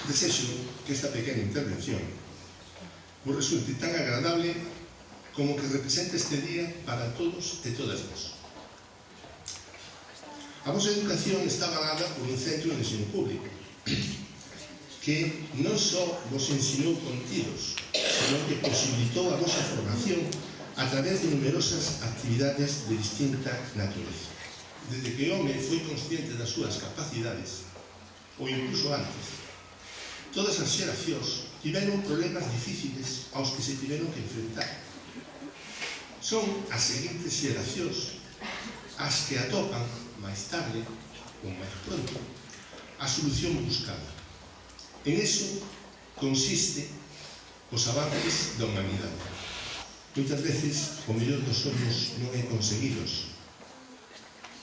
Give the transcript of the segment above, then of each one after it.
Desexo que esta pequena intervención vos resulte tan agradable como que represente este día para todos e todas vos. A vosa educación está avalada por un centro de ensino público que non só vos ensinou contidos, senón que posibilitou a vosa formación a través de numerosas actividades de distinta natureza. Desde que o home foi consciente das súas capacidades, ou incluso antes, todas as xeracións tiveron problemas difíciles aos que se tiveron que enfrentar. Son as seguintes xeracións as que atopan máis tarde ou máis pronto a solución buscada. En eso consiste os avances da humanidade. Moitas veces o mellor dos sonhos non é conseguidos,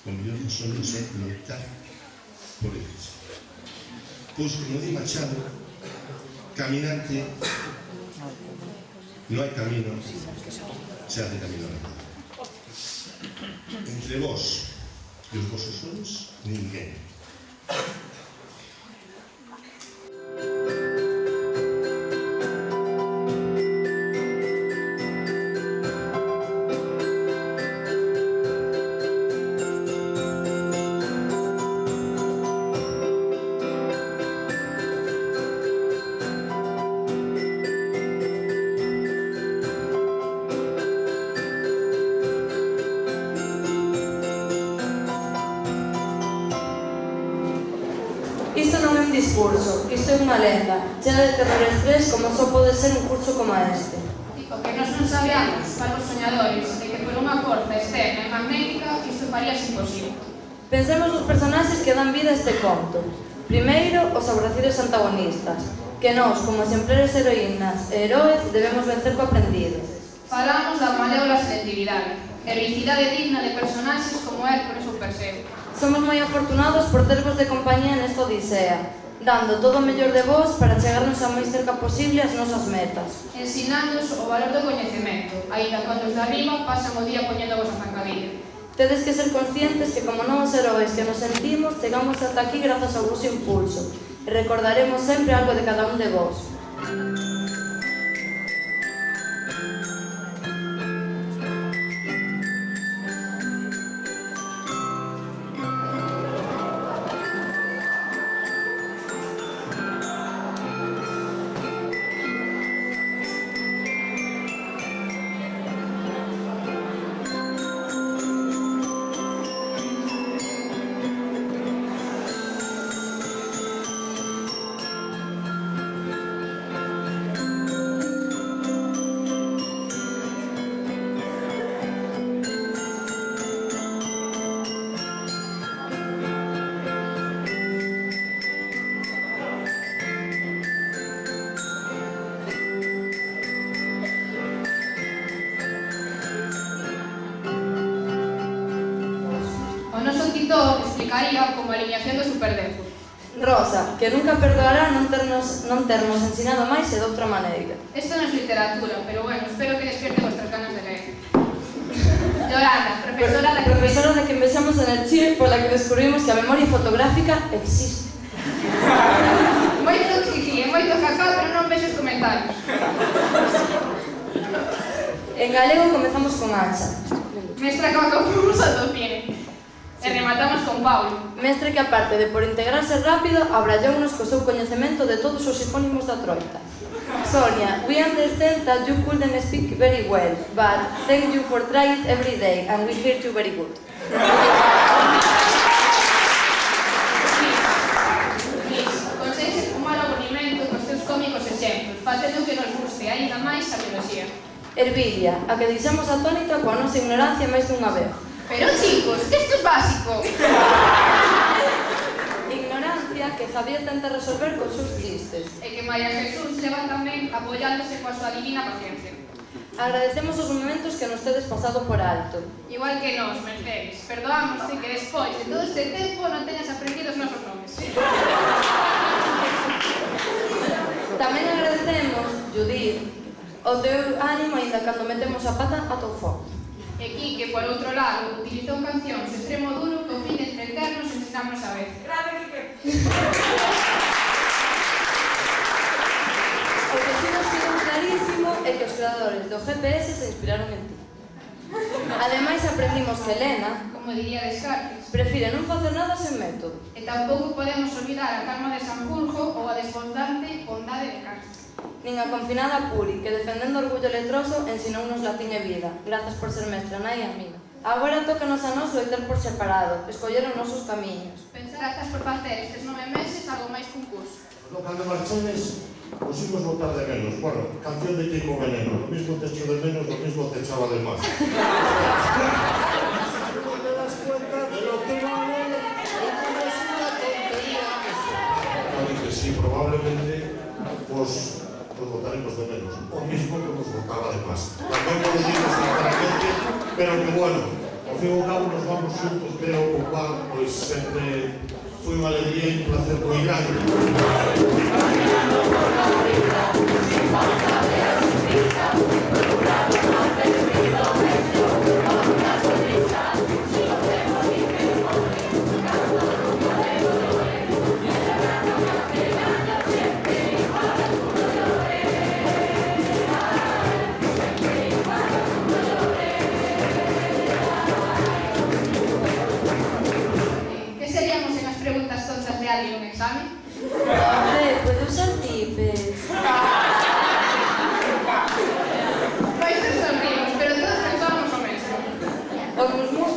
o mellor dos sonhos é loitar por eles. Pois, como di Machado, caminante, non hai camino, se hace camino a la vida. Entre vos e os vosos sonhos, ninguén. Isto non é un discurso, isto é unha lenda, chea de terror e estrés como só pode ser un curso como este. O que nós non sabíamos, para os soñadores, de que por unha forza externa e magnética isto faríase imposible. Pensemos nos personaxes que dan vida a este conto. Primeiro, os aborrecidos antagonistas, que nós, como exemplares heroínas e heróes, debemos vencer co aprendido. Falamos da malévola selectividade, heroicidade digna de personaxes como Hércules ou Perseo. Somos moi afortunados por tervos de compañía nesta odisea, dando todo o mellor de vós para chegarnos a máis cerca posible as nosas metas. Ensinándoos o valor do coñecemento, aínda cando os de arriba pasan o día poñendo a vosa zancadilla. Tedes que ser conscientes que como novos heróis que nos sentimos, chegamos ata aquí grazas ao vosso impulso, e recordaremos sempre algo de cada un de vós. Explicaría como a alineación do Superdepo. Rosa, que nunca perdoará non ternos ensinado máis e de outra maneira. Isto non é literatura, pero bueno, espero que despierte vuestras ganas de leer. Yolanda, profesora de que empezamos en el Chile, pola que descubrimos que a memoria fotográfica existe. Moito xixi e moito cacao, pero non vexo os comentarios. En galego comezamos con Ancha. Mestra que acabamos a do cine. E rematamos con Paulo. Mestre que, aparte de por integrarse rápido, abrallounos co seu coñecemento de todos os sinónimos da troita. Sonia, we understand that you couldn't speak very well, but thank you for trying it every day, and we hear you very good. Consegues fumar o aburrimento cos teus cómicos exemplos, facendo que nos guste aínda máis a biología. Ervilia, a que deixamos atónita coa nosa ignorancia máis dunha vez. Pero chicos, que isto é básico. Ignorancia que Javier tenta resolver con seus chistes. E que María Jesús leva tamén apoiándose coa súa divina paciencia. Agradecemos os momentos que nos tedes pasado por alto. Igual que nós, Mercedes, perdoamos que despois de todo este tempo non teñas aprendido os nosos nomes. Tamén agradecemos, Judith, o teu ánimo aínda cando metemos a pata a teu foco. E Quique, por outro lado, utilizou cancións de extremo duro co fin de entreternos e ensinarnos a vez. Grave, Quique! clarísimo é que os creadores do GPS se inspiraron en ti. Ademais, aprendimos que Elena, como diría Descartes, prefire non facer nada sen método. e tampouco podemos olvidar a calma de Sanjurjo ou a desbordante bondade de Castro. Nin a confinada Puri, que defendendo o orgullo letroso ensinounos latín e vida. Grazas por ser mestra, nai e amiga. Agora tócanos a nos loitar por separado, escoller os nosos camiños. Grazas por facer estes 9 meses algo máis que un curso. No, cando marchades, os imos botar de menos. Bueno, canción de Kiko Veneno. Lo mismo te echo de menos, lo mismo te echaba de más. No te das cuenta de lo que vale, es una tontería. Claro que sí, probablemente, pues votaremos de menos. O mismo que nos votaba de más. También lo decimos claramente, pero que bueno, ao fin e ao cabo nos vamos juntos, creo, o cual, pois sempre foi unha alegría e un placer moi grande. Que seríamos en as preguntas tontas de alguén un exame? Pode usar tipes. Pois nos sonrimos, pero todos pensamos o mesmo.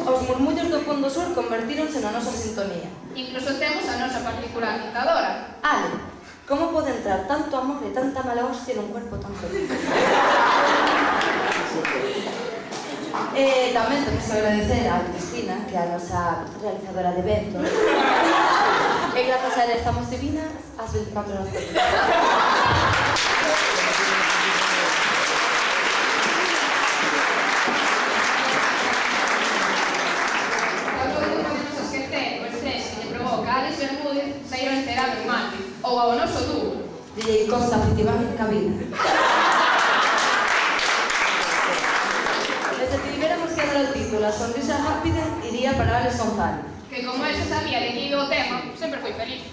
Os murmullos do fondo sur convertíronse na nosa sintonía. Incluso temos a nosa particular dictadora. Ale, como pode entrar tanto amor e tanta mala hostia nun cuerpo tan feliz? Tamén temos que agradecer a Cristina, que é a nosa realizadora de eventos. E grazas a ela estamos divinas as 24 horas do día. Tampouco podemos esquecer o estrés que lle provoca a Alex Bermúdez sair ao enterado en Madrid, ou ao noso dúo. DJ Costa efectivamente cabina. Desde que liberamos que dar el título A sonrisa rápida iría para Alex González. Que como él se sabía de que iba o tema, sempre foi feliz.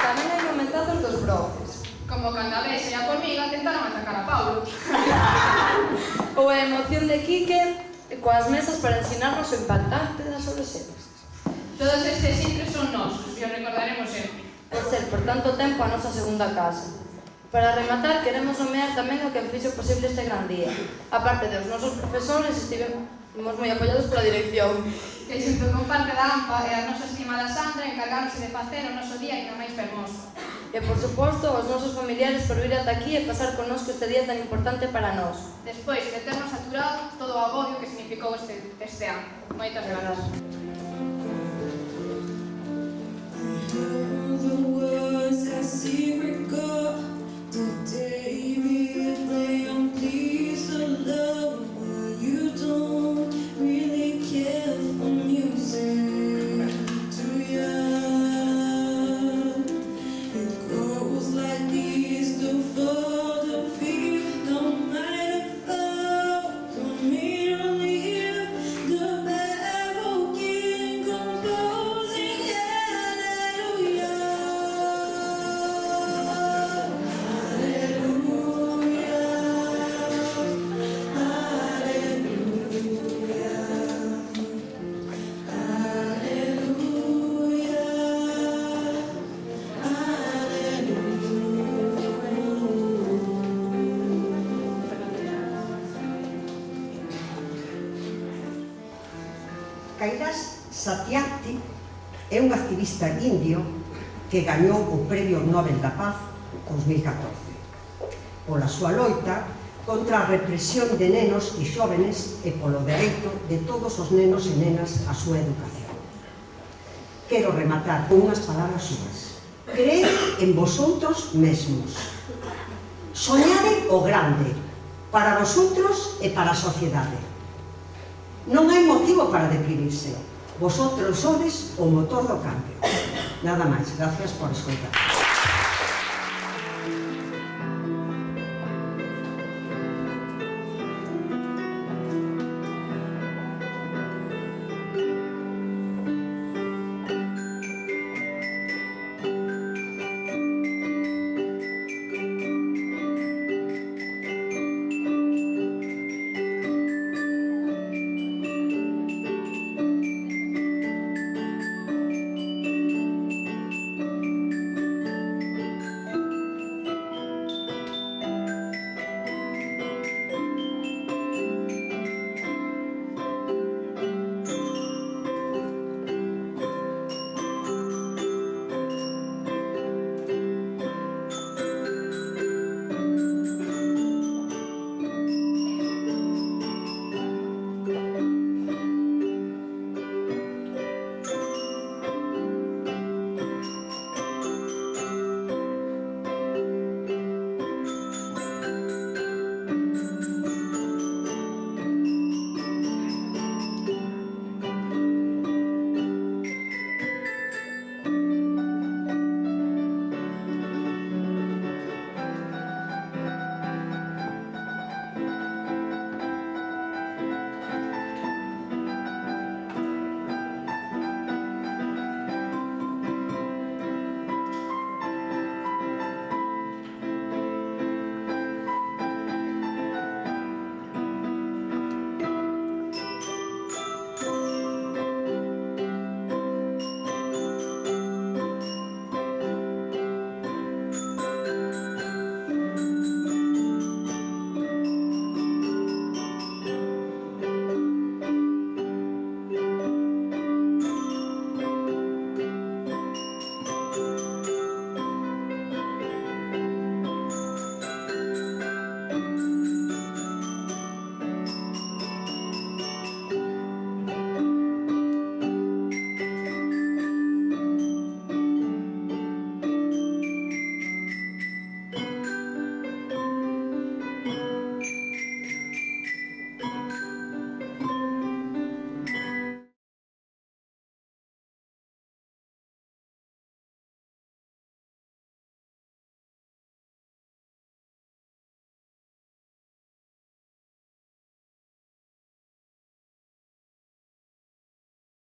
Tamén hai momentazos dos profes. Como cando a Besa e a Formiga tentaron atacar a Paulo. Ou a emoción de Quique coas mesas para ensinarnos o impactante das adolescentes. Todos estes ciclos son nosos e os recordaremos sempre. Por ser por tanto tempo a nosa segunda casa. Para rematar, queremos nomear tamén o que fixo posible este gran día. A parte dos nosos profesores, estivemos moi apoiados pola dirección. Que xunto con parte da AMPA e a nosa estimada Sandra encargáronse de facer o noso día ainda máis fermoso. E, por suposto, os nosos familiares por vir ata aquí e pasar connosco este día tan importante para nós. Despois de ternos saturado todo o agobio que significou este ano. Moitas grazas. The words I see recall the day we play on please the love where you don't really care for music too young. It goes like these the fall the feet don't might have felt immediately the battle king composing Kailash Satyarthi é un activista indio que gañou o Premio Nobel da Paz 2014 pola súa loita contra a represión de nenos e xóvenes e polo dereito de todos os nenos e nenas á súa educación. Quero rematar con unhas palabras súas. Creed en vosotros mesmos. Soñade o grande para vosotros e para a sociedade. Non hai motivo para deprimirse. Vosotros sodes o motor do cambio. Nada máis. Gracias por escoitar.